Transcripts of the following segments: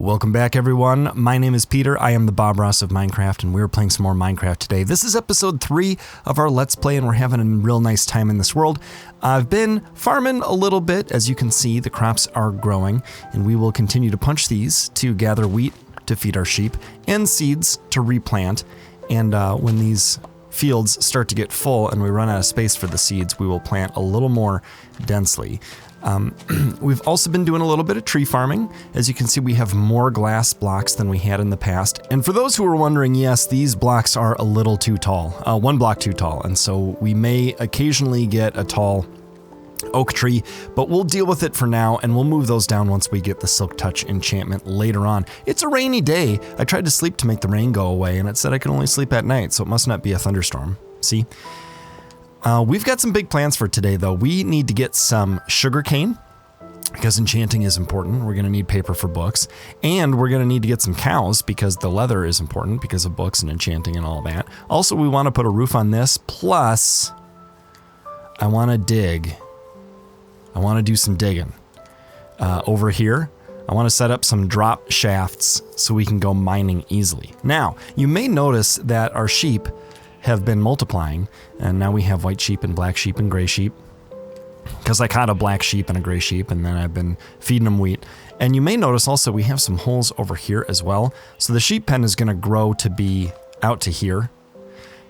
Welcome back, everyone. My name is Peter. I am the Bob Ross of Minecraft, and we're playing some more Minecraft today. This is episode 3 of our Let's Play, and we're having a real nice time in this world. I've been farming a little bit. As you can see, the crops are growing, and we will continue to punch these to gather wheat to feed our sheep and seeds to replant. And when these fields start to get full and we run out of space for the seeds, we will plant a little more densely. We've also been doing a little bit of tree farming. As you can see, we have more glass blocks than we had in the past. And for those who are wondering, yes, these blocks are a little too tall, 1 block too tall. And so we may occasionally get a tall oak tree, but we'll deal with it for now, and we'll move those down once we get the Silk Touch enchantment later on. It's a rainy day. I tried to sleep to make the rain go away, and it said I could only sleep at night, so it must not be a thunderstorm. See? We've got some big plans for today, though. We need to get some sugarcane, because enchanting is important. We're going to need paper for books, and we're going to need to get some cows, because the leather is important because of books and enchanting and all that. Also, we want to put a roof on this, plus I want to dig. I want to do some digging. Over here, I want to set up some drop shafts so we can go mining easily. Now, you may notice that our sheep have been multiplying, and now we have white sheep and black sheep and gray sheep, because I caught a black sheep and a gray sheep, and then I've been feeding them wheat. And you may notice also we have some holes over here as well. So the sheep pen is going to grow to be out to here.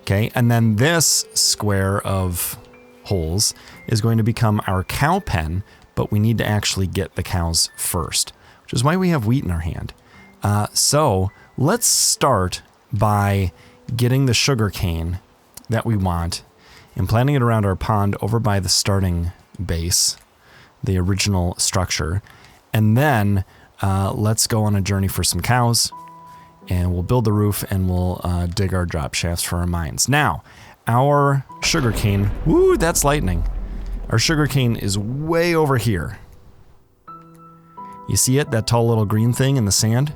Okay, and then this square of holes is going to become our cow pen, but we need to actually get the cows first, which is why we have wheat in our hand. So let's start by getting the sugar cane that we want and planting it around our pond over by the starting base, the original structure. And then let's go on a journey for some cows, and we'll build the roof, and we'll dig our drop shafts for our mines. Now, our sugar cane, woo, that's lightning. Our sugar cane is way over here. You see it, that tall little green thing in the sand?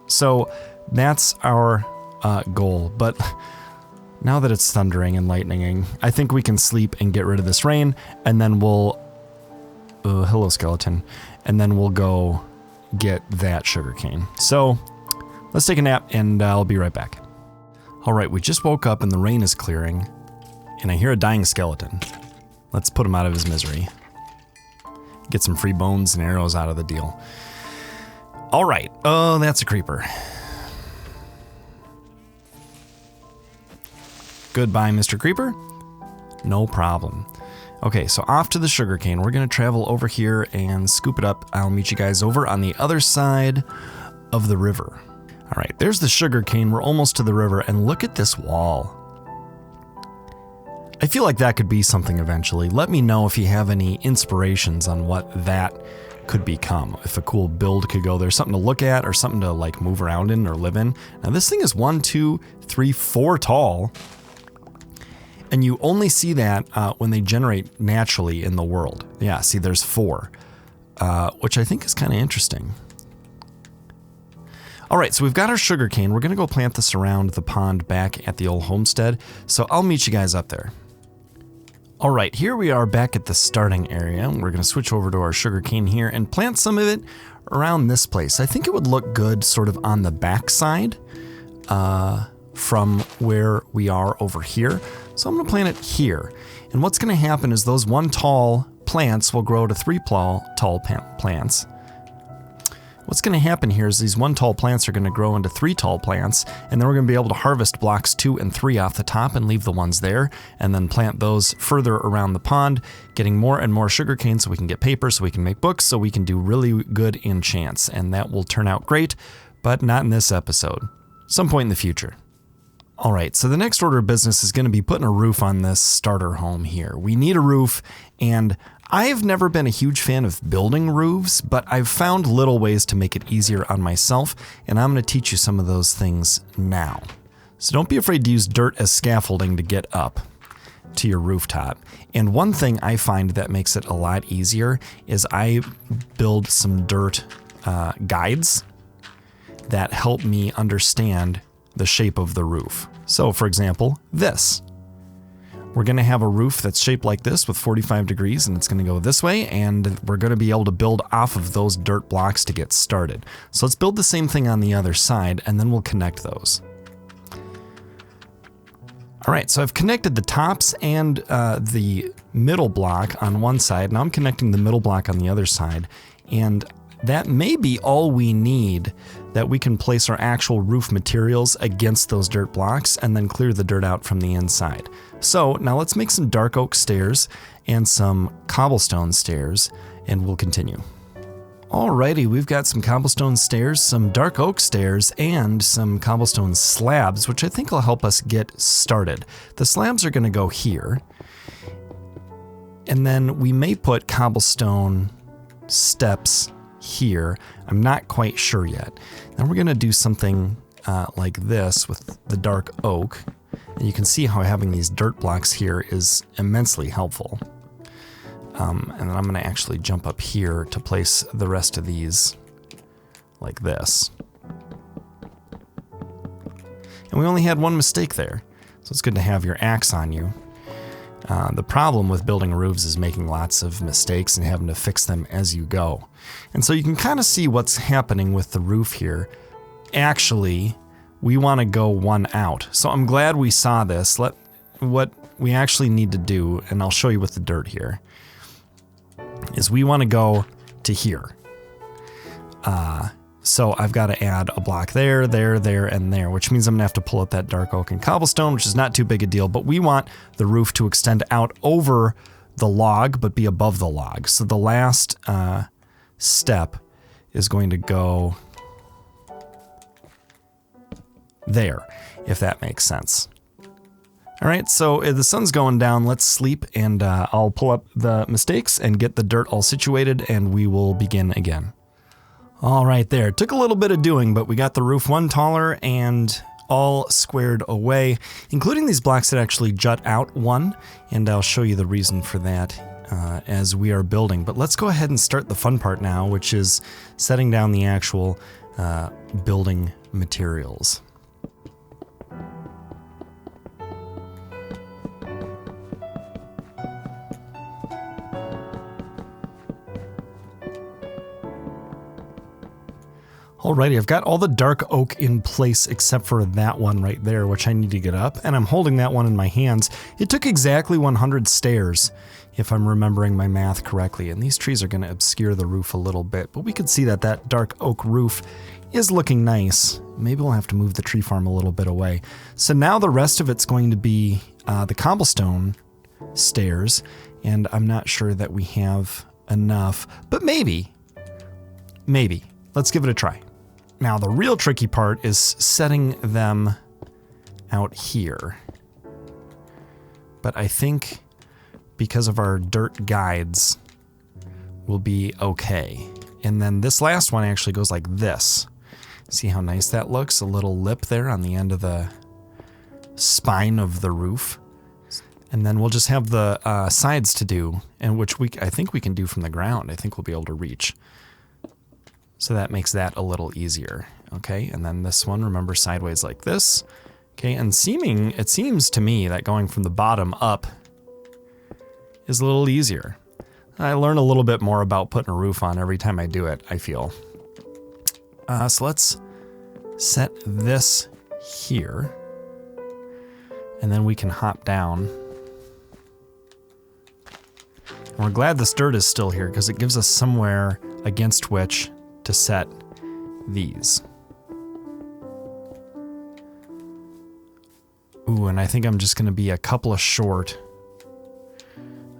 So that's our goal, but now that it's thundering and lightninging, I think we can sleep and get rid of this rain, and then we'll, hello skeleton, and then we'll go get that sugarcane. So let's take a nap, and I'll be right back. All right, we just woke up and the rain is clearing, and I hear a dying skeleton. Let's put him out of his misery. Get some free bones and arrows out of the deal. All right, oh, that's a creeper. Goodbye, Mr. Creeper. No problem. Okay, so off to the sugarcane. We're going to travel over here and scoop it up. I'll meet you guys over on the other side of the river. All right, there's the sugarcane. We're almost to the river, and look at this wall. I feel like that could be something eventually. Let me know if you have any inspirations on what that could become. If a cool build could go there, something to look at or something to like move around in or live in. Now this thing is 1, 2, 3, 4 tall. And you only see that when they generate naturally in the world. Yeah, see, there's 4, which I think is kind of interesting. All right, so we've got our sugarcane. We're going to go plant this around the pond back at the old homestead. So I'll meet you guys up there. All right, here we are back at the starting area. We're going to switch over to our sugarcane here and plant some of it around this place. I think it would look good sort of on the back side from where we are over here. So I'm going to plant it here. And what's going to happen is those 1 tall plants will grow to 3 tall plants. What's going to happen here is these 1 tall plants are going to grow into 3 tall plants, and then we're going to be able to harvest blocks 2 and 3 off the top and leave the ones there, and then plant those further around the pond, getting more and more sugarcane so we can get paper, so we can make books, so we can do really good enchants, and that will turn out great, but not in this episode. Some point in the future. All right, so the next order of business is going to be putting a roof on this starter home here. We need a roof, and I've never been a huge fan of building roofs, but I've found little ways to make it easier on myself, and I'm going to teach you some of those things now. So don't be afraid to use dirt as scaffolding to get up to your rooftop. And one thing I find that makes it a lot easier is I build some dirt guides that help me understand the shape of the roof. So for example, this. we're going to have a roof that's shaped like this with 45 degrees, and it's going to go this way, and we're going to be able to build off of those dirt blocks to get started. So let's build the same thing on the other side, and then we'll connect those. All right, so I've connected the tops and the middle block on one side. Now I'm connecting the middle block on the other side, and that may be all we need, that we can place our actual roof materials against those dirt blocks and then clear the dirt out from the inside. So now let's make some dark oak stairs and some cobblestone stairs, and we'll continue. Alrighty, we've got some cobblestone stairs, some dark oak stairs, and some cobblestone slabs, which I think will help us get started. The slabs are going to go here, and then we may put cobblestone steps here. I'm not quite sure yet. Then we're going to do something like this with the dark oak, and you can see how having these dirt blocks here is immensely helpful. And then I'm going to actually jump up here to place the rest of these like this. And we only had one mistake there, so it's good to have your axe on you. The problem with building roofs is making lots of mistakes and having to fix them as you go. And so you can kind of see what's happening with the roof here. Actually, we want to go one out. So I'm glad we saw this. What we actually need to do, and I'll show you with the dirt here, is we want to go to here. So I've got to add a block there, there, there, and there, which means I'm going to have to pull up that dark oak and cobblestone, which is not too big a deal, but we want the roof to extend out over the log, but be above the log. So the last step is going to go there, if that makes sense. All right, so the sun's going down. Let's sleep, and I'll pull up the mistakes and get the dirt all situated, and we will begin again. All right, there. Took a little bit of doing, but we got the roof one taller and all squared away, including these blocks that actually jut out one, and I'll show you the reason for that as we are building. But let's go ahead and start the fun part now, which is setting down the actual building materials. Alrighty, I've got all the dark oak in place except for that one right there, which I need to get up, and I'm holding that one in my hands. It took exactly 100 stairs, if I'm remembering my math correctly, and these trees are going to obscure the roof a little bit, but we can see that that dark oak roof is looking nice. Maybe we'll have to move the tree farm a little bit away. So now the rest of it's going to be the cobblestone stairs, and I'm not sure that we have enough, but maybe. Let's give it a try. Now, the real tricky part is setting them out here. But I think because of our dirt guides, we'll be okay. And then this last one actually goes like this. See how nice that looks? A little lip there on the end of the spine of the roof. And then we'll just have the sides to do, and which I think we can do from the ground. I think we'll be able to reach. So that makes that a little easier, okay? And then this one, remember, sideways like this. Okay, and it seems to me that going from the bottom up is a little easier. I learn a little bit more about putting a roof on every time I do it, I feel. So let's set this here, and then we can hop down. And we're glad this dirt is still here because it gives us somewhere against which to set these. Ooh, and I think I'm just going to be a couple of short.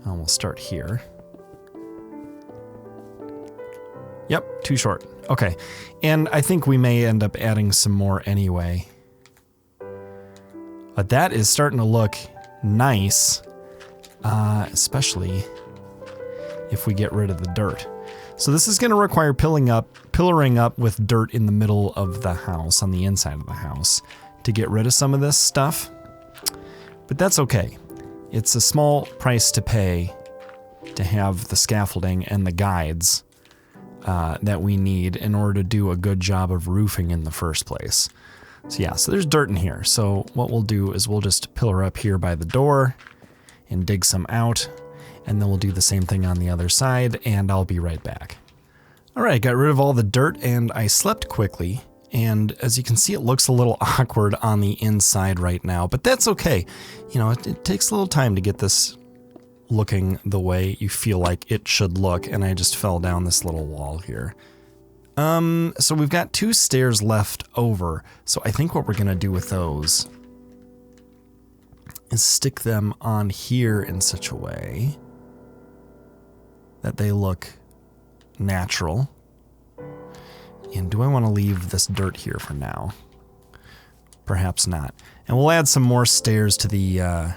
And we'll start here. Yep, too short. Okay, and I think we may end up adding some more anyway. But that is starting to look nice, especially if we get rid of the dirt. So this is going to require pillaring up with dirt in the middle of the house, on the inside of the house, to get rid of some of this stuff. But that's okay. It's a small price to pay to have the scaffolding and the guides that we need in order to do a good job of roofing in the first place. So yeah, so there's dirt in here. So what we'll do is we'll just pillar up here by the door, and dig some out. And then we'll do the same thing on the other side, and I'll be right back. All right, got rid of all the dirt, and I slept quickly. And as you can see, it looks a little awkward on the inside right now, but that's okay. You know, it takes a little time to get this looking the way you feel like it should look, and I just fell down this little wall here. So we've got 2 stairs left over, so I think what we're gonna do with those is stick them on here in such a way that they look natural. And do I want to leave this dirt here for now? Perhaps not. And we'll add some more stairs to the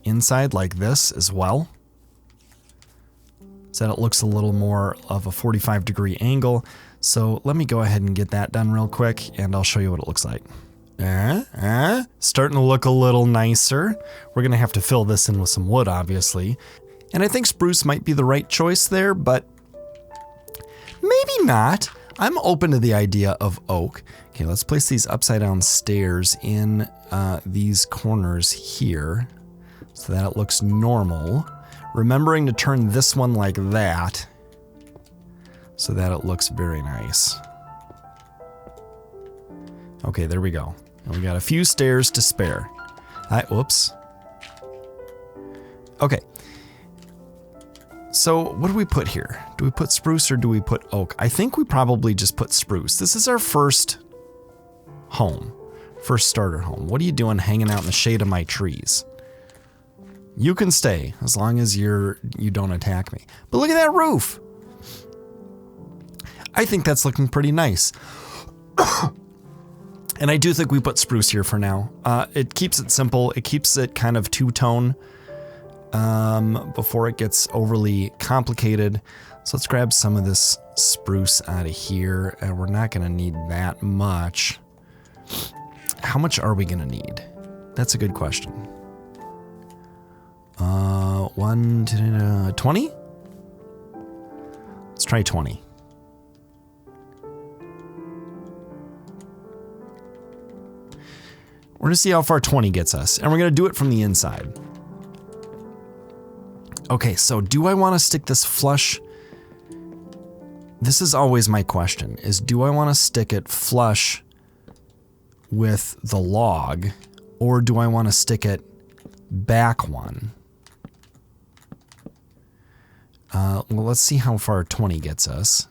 inside like this as well, so that it looks a little more of a 45-degree angle. So let me go ahead and get that done real quick, and I'll show you what it looks like. Starting to look a little nicer. We're going to have to fill this in with some wood, obviously. And I think spruce might be the right choice there, but maybe not. I'm open to the idea of oak. Okay, let's place these upside down stairs in these corners here so that it looks normal. Remembering to turn this one like that so that it looks very nice. Okay, there we go. And we got a few stairs to spare. Whoops. Okay. So what do we put here? Do we put spruce or do we put oak? I think we probably just put spruce. This is our first home, first starter home. What are you doing hanging out in the shade of my trees? You can stay as long as you don't attack me. But look at that roof. I think that's looking pretty nice. And I do think we put spruce here for now. It keeps it simple. It keeps it kind of two-tone before it gets overly complicated. So let's grab some of this spruce out of here. And we're not going to need that much. How much are we going to need? That's a good question. 20? Let's try 20. We're going to see how far 20 gets us, and we're going to do it from the inside. Okay, so do I want to stick this flush? This is always my question, is do I want to stick it flush with the log, or do I want to stick it back one? Well, let's see how far 20 gets us.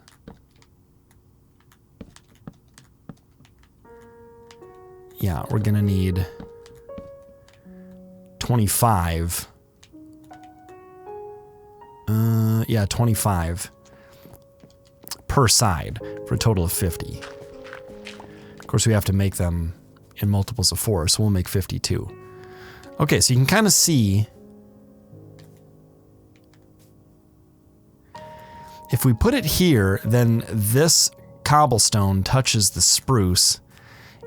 Yeah, we're gonna need 25. Yeah, 25 per side for a total of 50. Of course, we have to make them in multiples of 4, so we'll make 52. Okay, so you can kind of see if we put it here, then this cobblestone touches the spruce.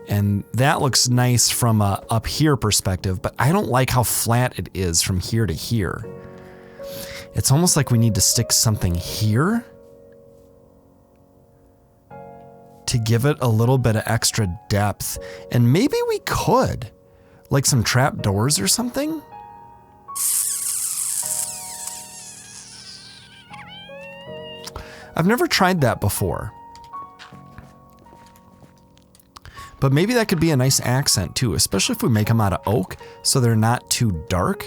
And that looks nice from a up here perspective, but I don't like how flat it is from here to here. It's almost like we need to stick something here to give it a little bit of extra depth. And maybe we could, like some trap doors or something. I've never tried that before. But maybe that could be a nice accent too, especially if we make them out of oak so they're not too dark.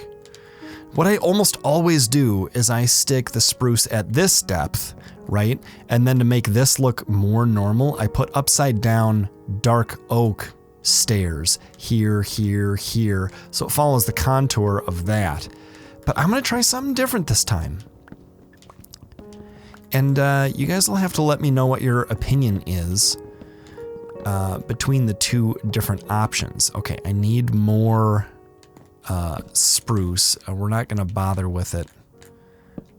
What I almost always do is I stick the spruce at this depth, right? And then to make this look more normal, I put upside down dark oak stairs here, here, here. So it follows the contour of that. But I'm gonna try something different this time. And you guys will have to let me know what your opinion is. Between the two different options. Okay, I need more spruce. We're not going to bother with it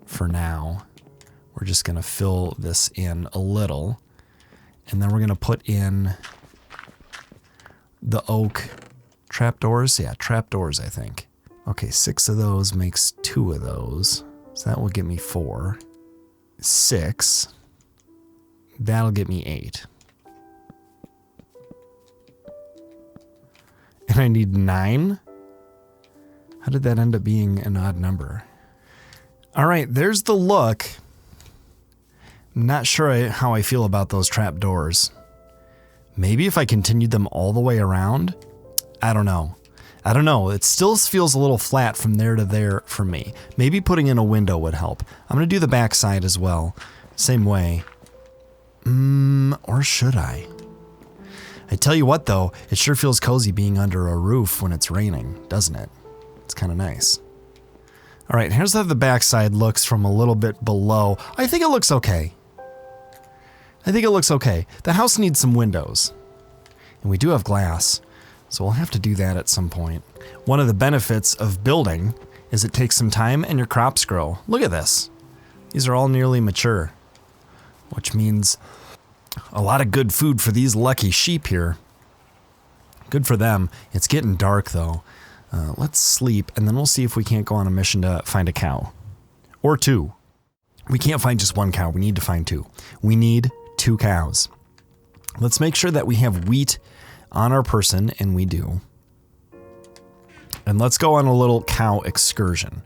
for now. We're just going to fill this in a little. And then we're going to put in the oak trapdoors. Yeah, trapdoors, I think. Okay, 6 of those makes 2 of those. So that will get me 4. 6. That'll get me 8. And I need 9. How did that end up being an odd number? All right, there's the look. Not sure how I feel about those trap doors. Maybe if I continued them all the way around? I don't know. It still feels a little flat from there to there for me. Maybe putting in a window would help. I'm going to do the back side as well. Same way. Or should I? I tell you what though, it sure feels cozy being under a roof when it's raining, doesn't it? It's kind of nice. All right, here's how the backside looks from a little bit below. I think it looks okay. The house needs some windows. And we do have glass, so we'll have to do that at some point. One of the benefits of building is it takes some time and your crops grow. Look at this. These are all nearly mature, which means a lot of good food for these lucky sheep here. Good for them. It's getting dark though. Let's sleep, and then we'll see if we can't go on a mission to find a cow. Or two. We can't find just one cow. We need to find two. We need 2 cows. Let's make sure that we have wheat on our person, and we do. And let's go on a little cow excursion.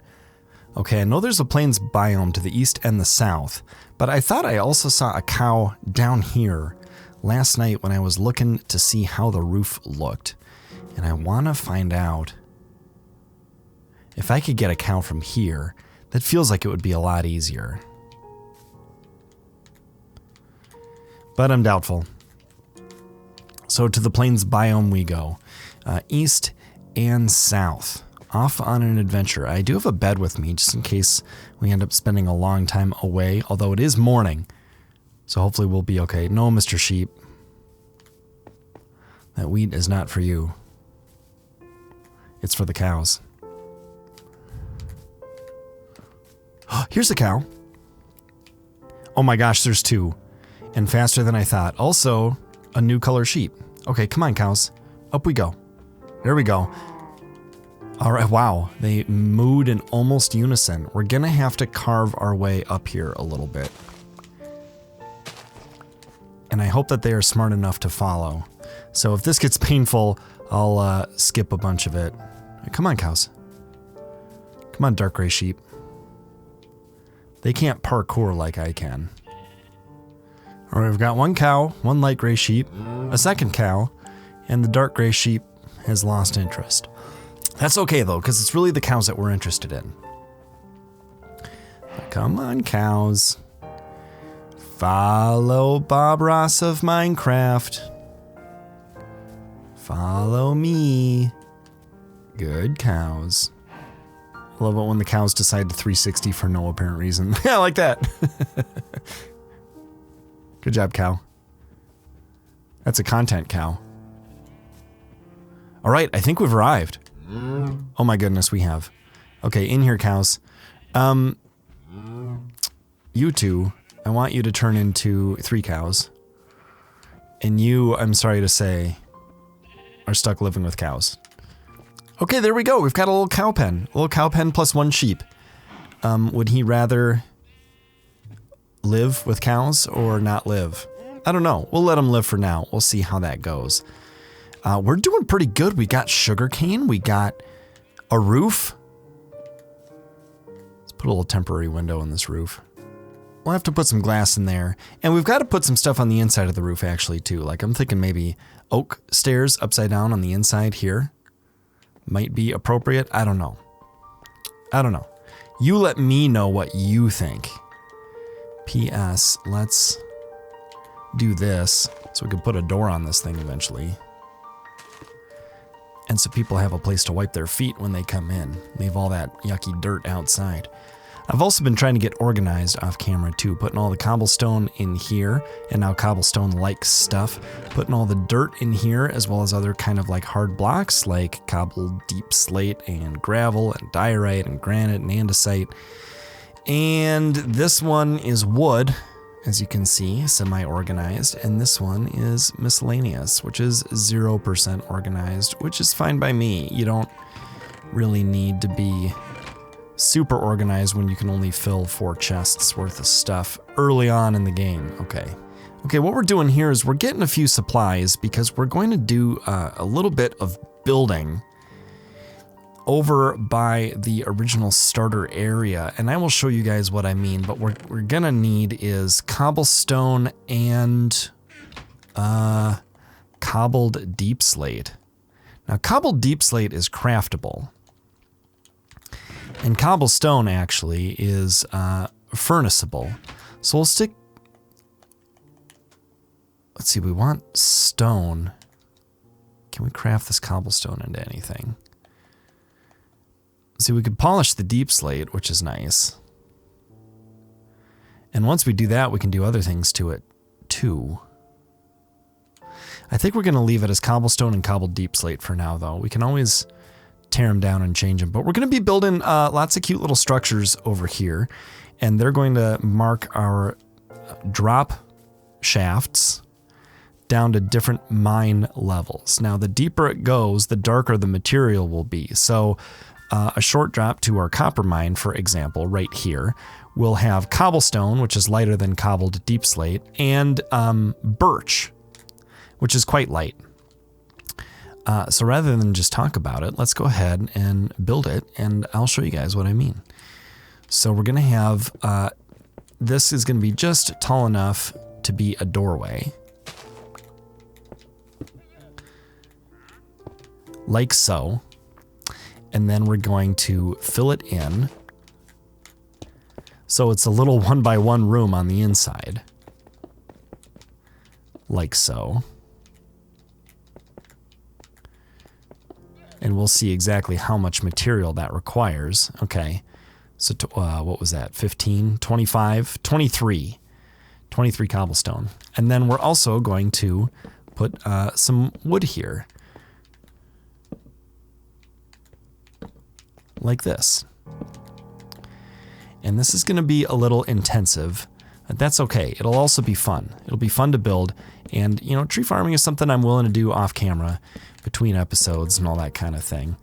Okay, I know there's a plains biome to the east and the south, but I thought I also saw a cow down here last night when I was looking to see how the roof looked. And I want to find out if I could get a cow from here. That feels like it would be a lot easier. But I'm doubtful. So to the plains biome we go. East and south. Off on an adventure. I do have a bed with me just in case we end up spending a long time away, although it is morning. So hopefully we'll be okay. No, Mr. Sheep. That wheat is not for you. It's for the cows. Here's a cow. Oh my gosh, there's 2. And faster than I thought. Also, a new color sheep. Okay, come on, cows. Up we go. There we go. All right, wow. They mooed in almost unison. We're gonna have to carve our way up here a little bit. And I hope that they are smart enough to follow. So if this gets painful, I'll skip a bunch of it. Come on, cows. Come on, dark gray sheep. They can't parkour like I can. All right, we've got 1 cow, 1 light gray sheep, a second cow, and the dark gray sheep has lost interest. That's okay though, because it's really the cows that we're interested in. Come on, cows. Follow Bob Ross of Minecraft. Follow me. Good cows. I love it when the cows decide to 360 for no apparent reason. Yeah, I like that. Good job, cow. That's a content cow. All right, I think we've arrived. Oh my goodness, we have. Okay, in here, cows. You 2, I want you to turn into 3 cows. And you, I'm sorry to say, are stuck living with cows. Okay, there we go. We've got a little cow pen. A little cow pen plus 1 sheep. Would he rather live with cows or not live? I don't know. We'll let him live for now. We'll see how that goes. We're doing pretty good. We got sugarcane. We got a roof. Let's put a little temporary window in this roof. We'll have to put some glass in there. And we've got to put some stuff on the inside of the roof actually too. Like I'm thinking maybe oak stairs upside down on the inside here. Might be appropriate. I don't know. You let me know what you think. P.S. Let's do this so we can put a door on this thing eventually. And so people have a place to wipe their feet when they come in. Leave all that yucky dirt outside. I've also been trying to get organized off camera too, putting all the cobblestone in here, and now cobblestone-like stuff, putting all the dirt in here, as well as other kind of like hard blocks, like cobbled deep slate and gravel and diorite and granite and andesite. And this one is wood, as you can see, semi-organized, and this one is miscellaneous, which is 0% organized, which is fine by me. You don't really need to be super organized when you can only fill 4 chests worth of stuff early on in the game. Okay, what we're doing here is we're getting a few supplies because we're going to do a little bit of building over by the original starter area, and I will show you guys what I mean, but what we're gonna need is cobblestone and cobbled deep slate. Now, cobbled deep slate is craftable, and cobblestone actually is furnaceable. So we'll stick, let's see, we want stone. Can we craft this cobblestone into anything? See, we could polish the deep slate, which is nice. And once we do that, we can do other things to it too. I think we're going to leave it as cobblestone and cobbled deep slate for now, though. We can always tear them down and change them. But we're going to be building lots of cute little structures over here. And they're going to mark our drop shafts down to different mine levels. Now, the deeper it goes, the darker the material will be. So a short drop to our copper mine, for example, right here, will have cobblestone, which is lighter than cobbled deep slate, and birch, which is quite light. So rather than just talk about it, let's go ahead and build it, and I'll show you guys what I mean. So we're going to have, this is going to be just tall enough to be a doorway. Like so. And then we're going to fill it in. So it's a little 1x1 room on the inside. Like so. And we'll see exactly how much material that requires. Okay. So what was that? 15, 25, 23. 23 cobblestone. And then we're also going to put some wood here. Like this. And this is going to be a little intensive, but that's okay. It'll also be fun. It'll be fun to build. And, you know, tree farming is something I'm willing to do off camera between episodes and all that kind of thing.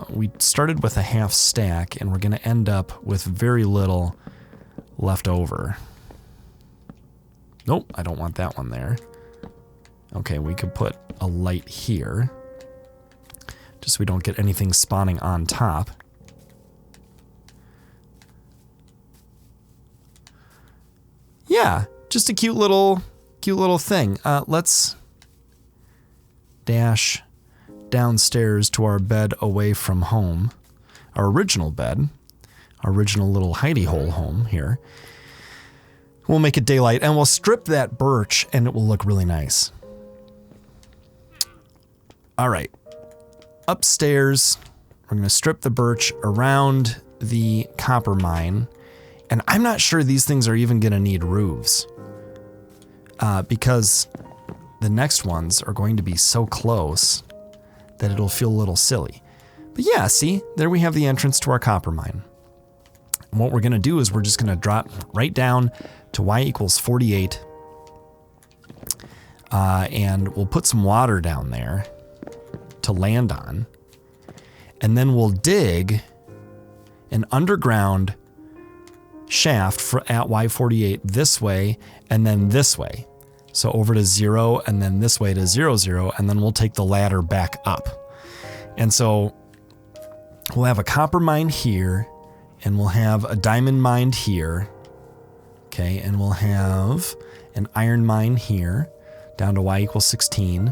We started with a half stack, and we're going to end up with very little left over. Nope, I don't want that one there. Okay, we could put a light here, just so we don't get anything spawning on top. Yeah, just a cute little thing. Let's dash downstairs to our bed away from home. Our original bed. Our original little hidey hole home here. We'll make it daylight, and we'll strip that birch, and it will look really nice. All right. Upstairs, we're going to strip the birch around the copper mine. And I'm not sure these things are even going to need roofs. Because the next ones are going to be so close that it'll feel a little silly. But yeah, see, there we have the entrance to our copper mine. And what we're going to do is we're just going to drop right down to y equals 48. And we'll put some water down there to land on. And then we'll dig an underground shaft at y48 this way and then this way. So over to 0 and then this way to 0, 0, and then we'll take the ladder back up. And so we'll have a copper mine here, and we'll have a diamond mine here. Okay, and we'll have an iron mine here down to y equals 16.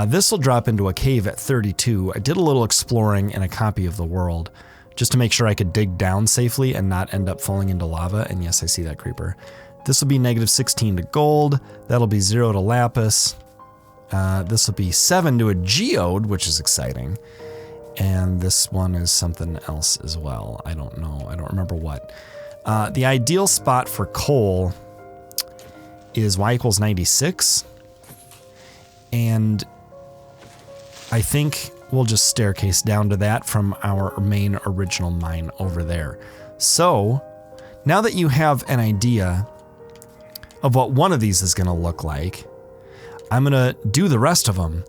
This will drop into a cave at 32. I did a little exploring in a copy of the world just to make sure I could dig down safely and not end up falling into lava. And yes, I see that creeper. This will be negative 16 to gold. That'll be 0 to lapis. This will be 7 to a geode, which is exciting. And this one is something else as well. I don't know. I don't remember what. The ideal spot for coal is y equals 96. And I think we'll just staircase down to that from our main original mine over there. So now that you have an idea of what one of these is going to look like, I'm going to do the rest of them.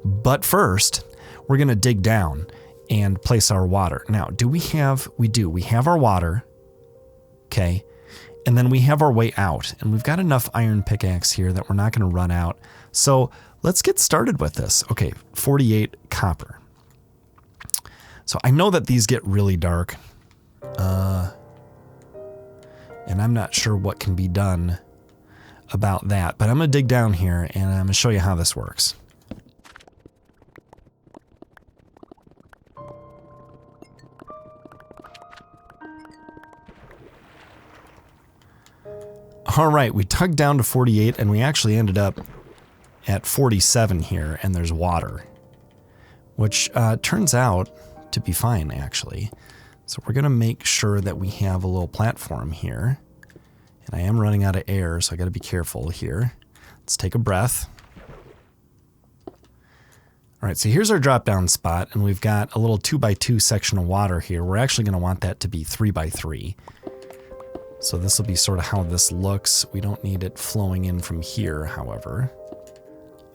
But first, we're going to dig down and place our water. Now, we do. We have our water. Okay. And then we have our way out. And we've got enough iron pickaxe here that we're not going to run out. So let's get started with this. Okay, 48 copper. So I know that these get really dark. And I'm not sure what can be done about that. But I'm going to dig down here and I'm going to show you how this works. All right, we dug down to 48 and we actually ended up at 47 here, and there's water, which turns out to be fine, actually. So we're going to make sure that we have a little platform here. And I am running out of air, so I got to be careful here. Let's take a breath. All right, so here's our drop down spot, and we've got a little 2x2 section of water here. We're actually going to want that to be 3x3. So this will be sort of how this looks. We don't need it flowing in from here, however.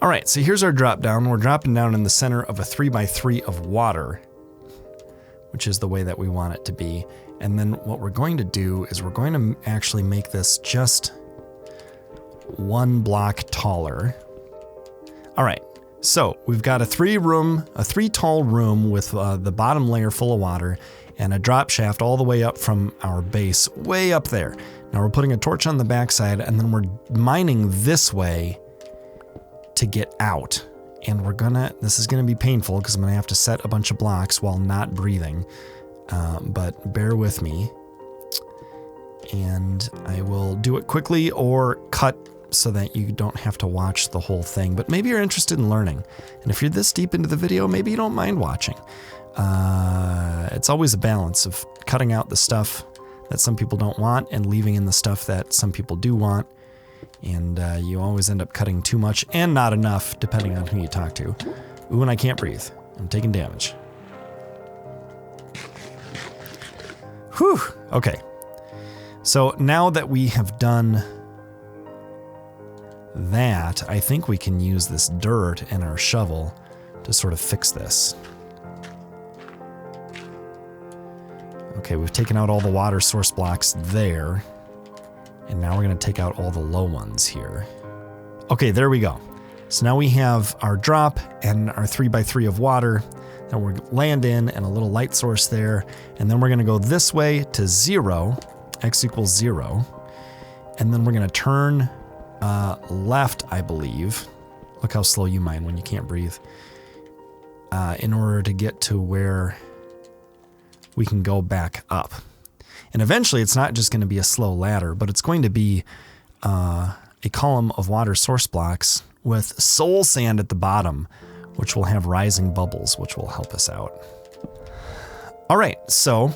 All right, so here's our drop down. We're dropping down in the center of a 3x3 of water, which is the way that we want it to be. And then what we're going to do is we're going to actually make this just one block taller. All right, so we've got a three tall room with the bottom layer full of water and a drop shaft all the way up from our base, way up there. Now we're putting a torch on the backside, and then we're mining this way to get out. And this is gonna be painful because I'm gonna have to set a bunch of blocks while not breathing, but bear with me. And I will do it quickly or cut so that you don't have to watch the whole thing, but maybe you're interested in learning. And if you're this deep into the video, maybe you don't mind watching. It's always a balance of cutting out the stuff that some people don't want and leaving in the stuff that some people do want. And you always end up cutting too much and not enough, depending on who you talk to. Ooh, and I can't breathe. I'm taking damage. Whew. Okay. So now that we have done that, I think we can use this dirt and our shovel to sort of fix this. Okay, we've taken out all the water source blocks there. And now we're going to take out all the low ones here. Okay, there we go. So now we have our drop and our 3x3 of water. And we're land in and a little light source there. And then we're going to go this way to 0, x equals 0. And then we're going to turn left, I believe. Look how slow you mine when you can't breathe. In order to get to where we can go back up. And eventually it's not just going to be a slow ladder, but it's going to be a column of water source blocks with soul sand at the bottom, which will have rising bubbles, which will help us out. All right, so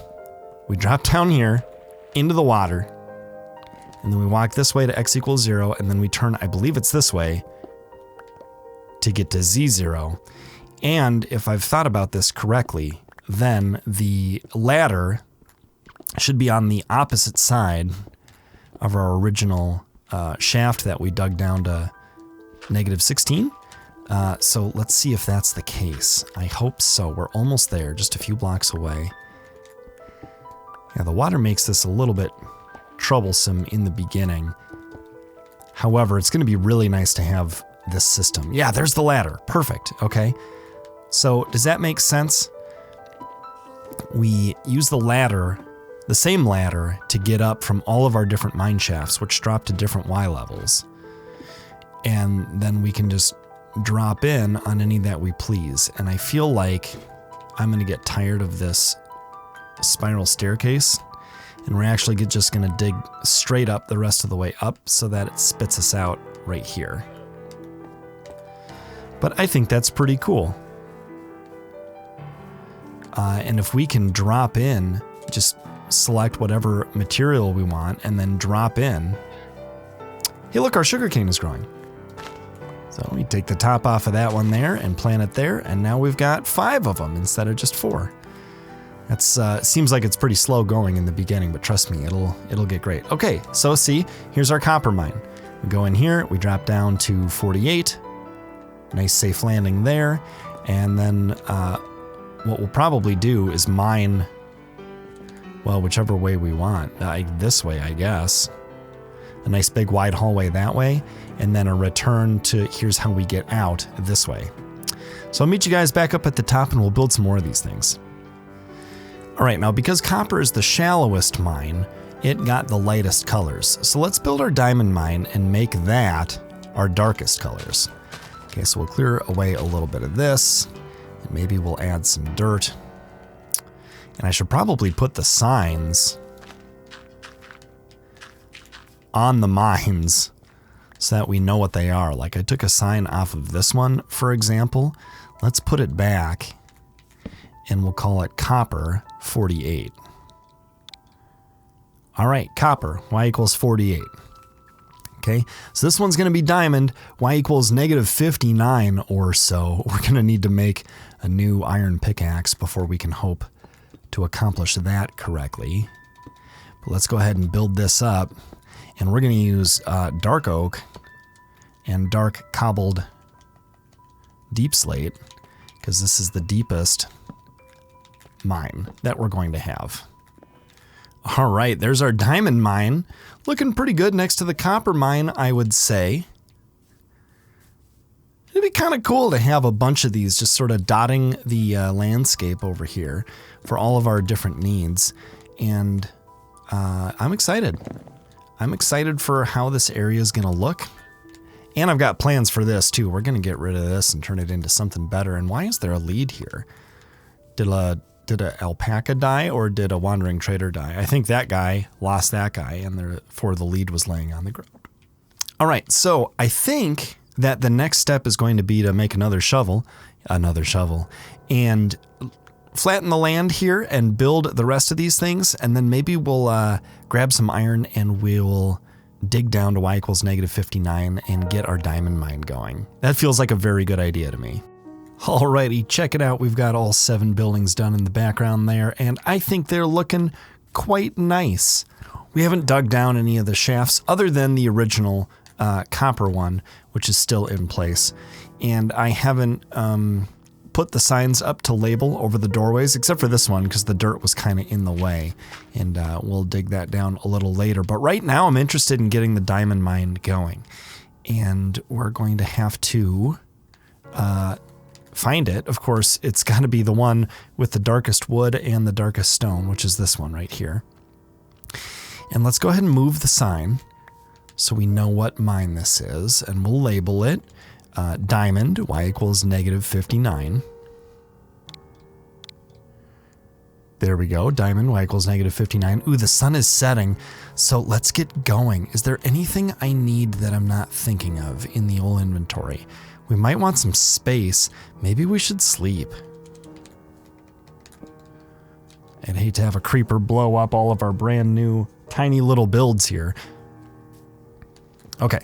we drop down here into the water, and then we walk this way to x equals 0, and then we turn, I believe it's this way, to get to z0. And if I've thought about this correctly, then the ladder should be on the opposite side of our original shaft that we dug down to -16. So let's see if that's the case. I hope so. We're almost there, just a few blocks away. Yeah, the water makes this a little bit troublesome in the beginning. However, it's going to be really nice to have this system. Yeah, there's the ladder. Perfect. Okay. So does that make sense? We use the ladder, the same ladder, to get up from all of our different mine shafts, which drop to different Y levels. And then we can just drop in on any that we please. And I feel like I'm going to get tired of this spiral staircase. And we're actually just going to dig straight up the rest of the way up so that it spits us out right here. But I think that's pretty cool. And if we can drop in, just select whatever material we want and then drop in. Hey, look, our sugarcane is growing. So we take the top off of that one there and plant it there. And now we've got 5 of them instead of just 4. That's seems like it's pretty slow going in the beginning, but trust me, it'll get great. Okay, so see, here's our copper mine. We go in here, we drop down to 48. Nice safe landing there. And then what we'll probably do is mine, well, whichever way we want. This way, I guess. A nice big wide hallway that way, and then a return to here's how we get out this way. So I'll meet you guys back up at the top and we'll build some more of these things. All right, now because copper is the shallowest mine, it got the lightest colors. So let's build our diamond mine and make that our darkest colors. Okay, so we'll clear away a little bit of this, and maybe we'll add some dirt. And I should probably put the signs on the mines so that we know what they are. Like I took a sign off of this one, for example. Let's put it back and we'll call it copper 48. All right, copper, y equals 48. Okay, so this one's gonna be diamond, y equals negative 59 or so. We're gonna need to make a new iron pickaxe before we can hope to accomplish that correctly. But let's go ahead and build this up. And we're gonna use dark oak and dark cobbled deep slate, because this is the deepest mine that we're going to have. All right, there's our diamond mine. Looking pretty good next to the copper mine, I would say. It'd be kind of cool to have a bunch of these just sort of dotting the landscape over here for all of our different needs. And I'm excited. I'm excited for how this area is going to look. And I've got plans for this too. We're going to get rid of this and turn it into something better. And why is there a lead here? Did a alpaca die or did a wandering trader die? I think that guy lost that guy and therefore the lead was laying on the ground. All right, so I think that the next step is going to be to make another shovel, and flatten the land here and build the rest of these things. And then maybe we'll grab some iron and we'll dig down to y equals negative 59 and get our diamond mine going. That feels like a very good idea to me. Alrighty, check it out. We've got all 7 buildings done in the background there, and I think they're looking quite nice. We haven't dug down any of the shafts other than the original copper one, which is still in place. And I haven't put the signs up to label over the doorways, except for this one, because the dirt was kind of in the way. And we'll dig that down a little later. But right now I'm interested in getting the diamond mine going. And we're going to have to find it. Of course, it's got to be the one with the darkest wood and the darkest stone, which is this one right here. And let's go ahead and move the sign so we know what mine this is, and we'll label it diamond, y equals negative 59. There we go, diamond, y equals negative 59. Ooh, the sun is setting, so let's get going. Is there anything I need that I'm not thinking of in the old inventory? We might want some space. Maybe we should sleep. I'd hate to have a creeper blow up all of our brand new tiny little builds here. Okay.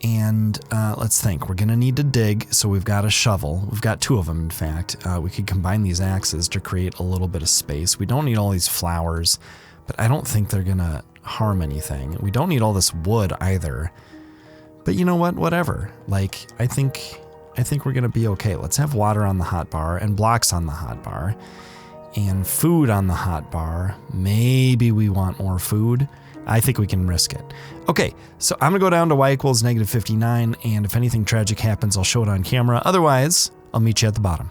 And let's think. We're gonna need to dig, so we've got a shovel. We've got 2 of them, in fact. We could combine these axes to create a little bit of space. We don't need all these flowers, but I don't think they're gonna harm anything. We don't need all this wood either. But you know what? Whatever. Like, I think we're gonna be okay. Let's have water on the hotbar and blocks on the hotbar and food on the hotbar. Maybe we want more food. I think we can risk it. Okay, so I'm gonna go down to y equals negative 59, and if anything tragic happens, I'll show it on camera. Otherwise, I'll meet you at the bottom.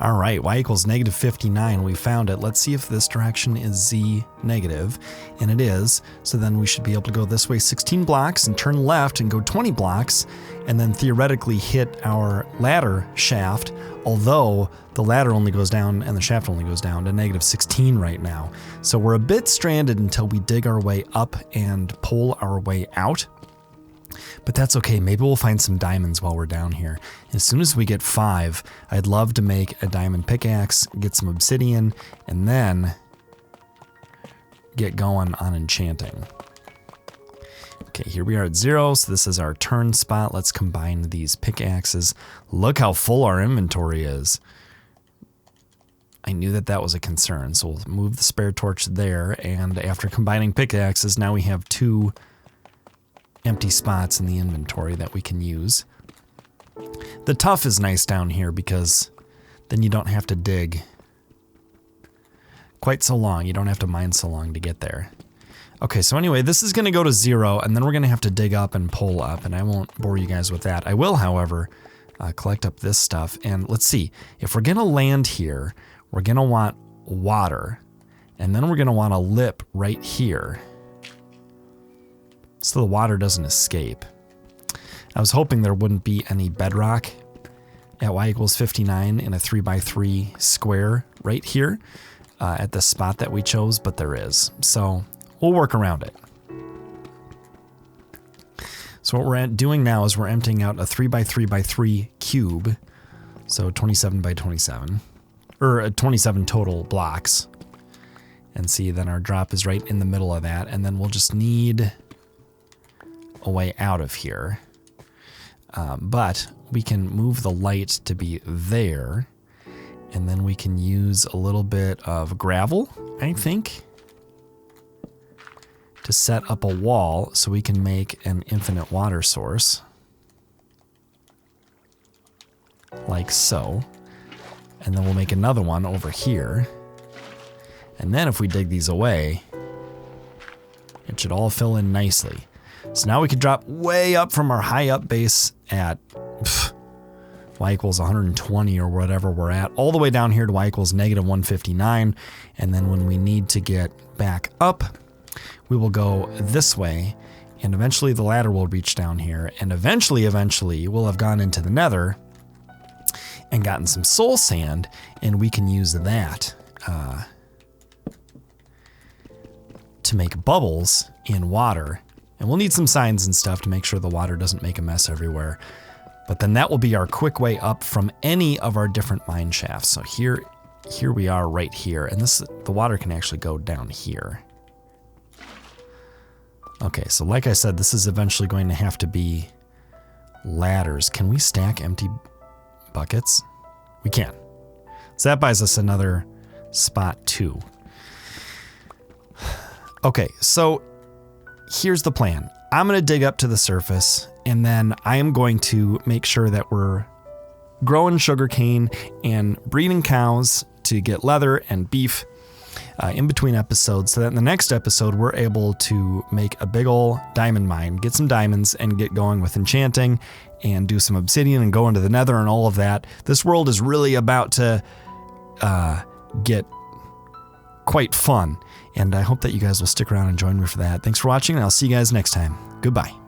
All right, y equals negative 59, we found it. Let's see if this direction is z negative, and it is. So then we should be able to go this way 16 blocks and turn left and go 20 blocks, and then theoretically hit our ladder shaft, although the ladder only goes down and the shaft only goes down to negative 16 right now. So we're a bit stranded until we dig our way up and pull our way out. But that's okay, maybe we'll find some diamonds while we're down here. As soon as we get 5, I'd love to make a diamond pickaxe, get some obsidian, and then get going on enchanting. Okay, here we are at 0, so this is our turn spot. Let's combine these pickaxes. Look how full our inventory is. I knew that was a concern, so we'll move the spare torch there, and after combining pickaxes, now we have 2 empty spots in the inventory that we can use. The tuff is nice down here because then you don't have to dig quite so long. You don't have to mine so long to get there. Okay, so anyway, this is going to go to 0, and then we're going to have to dig up and pull up, and I won't bore you guys with that. I will, however, collect up this stuff, and let's see. If we're going to land here, we're going to want water. And then we're going to want a lip right here, so the water doesn't escape. I was hoping there wouldn't be any bedrock at y equals 59 in a 3x3 square right here at the spot that we chose, but there is. So we'll work around it. So what we're doing now is we're emptying out a 3x3x3 cube, so 27 by 27, or 27 total blocks. And see, then our drop is right in the middle of that, and then we'll just need a way out of here. But we can move the light to be there, and then we can use a little bit of gravel, I think, to set up a wall so we can make an infinite water source. Like so. And then we'll make another one over here. And then if we dig these away, it should all fill in nicely. So now we can drop way up from our high up base at y equals 120 or whatever we're at, all the way down here to y equals negative 159. And then when we need to get back up, we will go this way, and eventually the ladder will reach down here, and eventually we'll have gone into the nether and gotten some soul sand, and we can use that to make bubbles in water. And we'll need some signs and stuff to make sure the water doesn't make a mess everywhere. But then that will be our quick way up from any of our different mine shafts. So here we are right here, and the water can actually go down here. Okay, so like I said, this is eventually going to have to be ladders. Can we stack empty buckets? We can. So that buys us another spot too. Okay, so here's the plan. I'm going to dig up to the surface, and then I am going to make sure that we're growing sugarcane and breeding cows to get leather and beef in between episodes, so that in the next episode we're able to make a big ol' diamond mine, get some diamonds, and get going with enchanting and do some obsidian and go into the nether and all of that. This world is really about to get quite fun, and I hope that you guys will stick around and join me for that. Thanks for watching, and I'll see you guys next time. Goodbye.